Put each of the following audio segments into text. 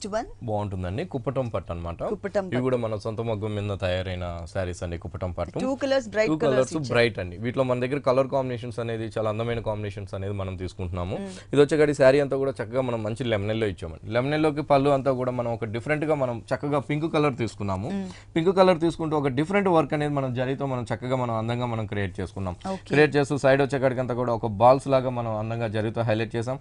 Next one బాగుంటుందండి కుప్పటం పట్టు అన్నమాట. ఇవి కూడా మన సొంత మగ్గం మీద తయారైన సారీస్ అండి. కుప్పటం పట్టు 2 కలర్స్ బ్రైట్ కలర్స్ బ్రైట్ అండి. వీటిలో మన దగ్గర కలర్ కాంబినేషన్స్ అనేది చాలా అందమైన కాంబినేషన్స్ అనేది మనం తీసుకుంటున్నాము. ఇది వచ్చేకాడి శారీ అంతా కూడా చక్కగా మనం మంచి లెమనెల్లో ఇచ్చామండి. లెమనెల్లోకి పళ్ళు అంతా కూడా మనం ఒక డిఫరెంట్ గా మనం చక్కగా పింక్ కలర్ తీసుకున్నాము. పింక్ కలర్ తీసుకుంటూ ఒక డిఫరెంట్ వర్క్ అనేది మనం జరీతో మనం చక్కగా మనం అందంగా మనం క్రియేట్ చేసుకున్నాం. క్రియేట్ చేస్తూ సైడ్ వచ్చేకాడికంతా కూడా ఒక బాల్స్ లాగా మనం అందంగా జరీతో హైలైట్ చేసాం.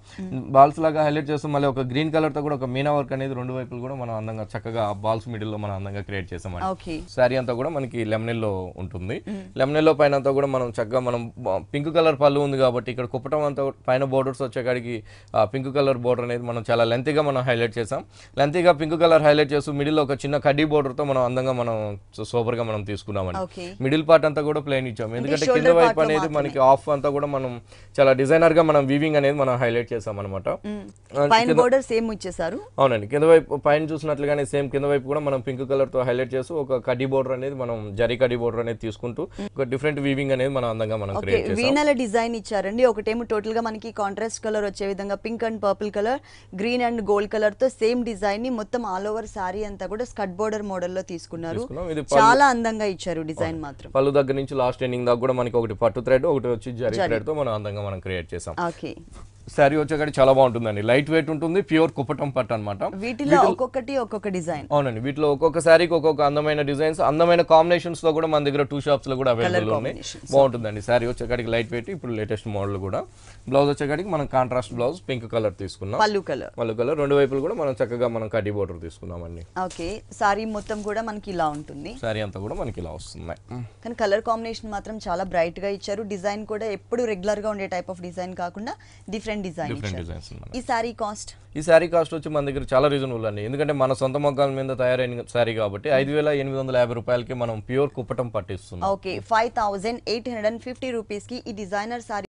బాల్స్ లాగా హైలైట్ చేస్తూ మళ్ళీ ఒక గ్రీన్ కలర్ తో కూడా ఒక మీనా వర్క్ అనేది రెండు వైపులు కూడా మనం అందంగా చక్కగా బాల్స్ మిడిల్ లో మనం అందంగా క్రియేట్ చేసామండి. శారీ అంతా కూడా మనకి లెమనెల్లో ఉంటుంది. లెమనెల్లో పైన అంతా కూడా మనం చక్కగా మనం పింక్ కలర్ పళ్ళు ఉంది కాబట్టి ఇక్కడ కుప్పటం అంతా పైన బోర్డర్స్ వచ్చేకాడికి పింక్ కలర్ బోర్డర్ అనేది మనం చాలా లెంతీగా మనం హైలైట్ చేసాం. లెంతీగా పింక్ కలర్ హైలైట్ చేస్తూ మిడిల్ లో ఒక చిన్న కడ్డీ బోర్డర్ తో మనం అందంగా మనం సూపర్ గా మనం తీసుకున్నామండి. మిడిల్ పార్ట్ అంతా కూడా ప్లెయిన్ ఇచ్చాం. ఎందుకంటే కింద వైపు అనేది మనకి ఆఫ్ అంతా కూడా మనం చాలా డిజైనర్ గా మనం వీవింగ్ అనేది మనం హైలైట్ చేసాం అనమాట. అవునండి. కింద వైపు పైన చూసినట్లుగానే సేమ్ కింద వైపు కూడా మనం పింక్ కలర్ తో హైలైట్ చేస్తూ ఒక కడ్డీ బోర్డర్ అనేది మనం జరీ కడ్డీ బోర్డర్ అనేది తీసుకుంటూ ఒక డిఫరెంట్ వీవింగ్ అనేది మనం అందంగా మనం క్రియేట్ చేసాం. వీణల డిజైన్ ఇచ్చారండి. ఒకటేమో టోటల్ గా మనకి కాంట్రాస్ట్ కలర్ వచ్చే విధంగా pink and purple colour, green and gold colour తో సేమ్ డిజైన్ ని మొత్తం ఆల్ ఓవర్ సారీ అంతా కూడా స్కట్ బోర్డర్ మోడల్ లో తీసుకున్నారు. చాలా అందంగా ఇచ్చారు డిజైన్ మాత్రం. పళ్ళు దగ్గర నుంచి లాస్ట్ ఎండింగ్ దాకా కూడా మనకి ఒకటి పట్టు థ్రెడ్ ఒకటి వచ్చి జరీ థ్రెడ్ తో మనం అందంగా మనం క్రియేట్ చేసాం. శారీ వచ్చేకాడి చాలా బాగుంటుందండి. లైట్ వెయిట్ ఉంటుంది. ప్యూర్ కుప్పటం పట్టు అనమాట. వీటిలో ఒక్కొక్కటి ఒక్కొక్క డిజైన్. అవునండి. వీటిలో ఒక్కొక్క శారీకి ఒక్కొక్క అందమైన డిజైన్స్, అందమైన కాంబినేషన్స్ తో కూడా మన దగ్గర 2 షాప్స్ లో కూడా అవైలబుల్ ఉన్నాయి. బాగుంటుందండి. శారీ వచ్చేకాడికి లైట్ వెయిట్. ఇప్పుడు లేటెస్ట్ మోడల్ కూడా. బ్లౌజ్ వచ్చేకాడికి మనం కాంట్రాస్ట్ బ్లౌజ్ పింక్ కలర్ తీసుకున్నాం. పళ్ళు కలర్ రెండు వైపులు కూడా మనం చక్కగా మనం కడ్డీ బోర్డర్ తీసుకున్నామండి. ఓకే. శారీ మొత్తం కూడా మనకి ఇలా ఉంటుంది. శారీ అంతా కూడా మనకి ఇలా వస్తుంది. కానీ కలర్ కాంబినేషన్ మాత్రం చాలా బ్రైట్ గా ఇచ్చారు. డిజైన్ కూడా ఎప్పుడు రెగ్యులర్ గా ఉండే టైప్ ఆఫ్ డిజైన్ కాకుండా డిఫరెంట్ డిజైన్. ఈ సారీ కాస్ట్ వచ్చి మన దగ్గర చాలా రీజనబుల్ అండి. ఎందుకంటే మన సొంత మగ్గాల మీద తయారైన సారీ కాబట్టి 5,850 రూపాయలకి మనం ప్యూర్ కుప్పటం పట్టిస్తున్నాం. ఓకే. 5,850 రూపీస్ కి ఈ డిజైనర్ సారీ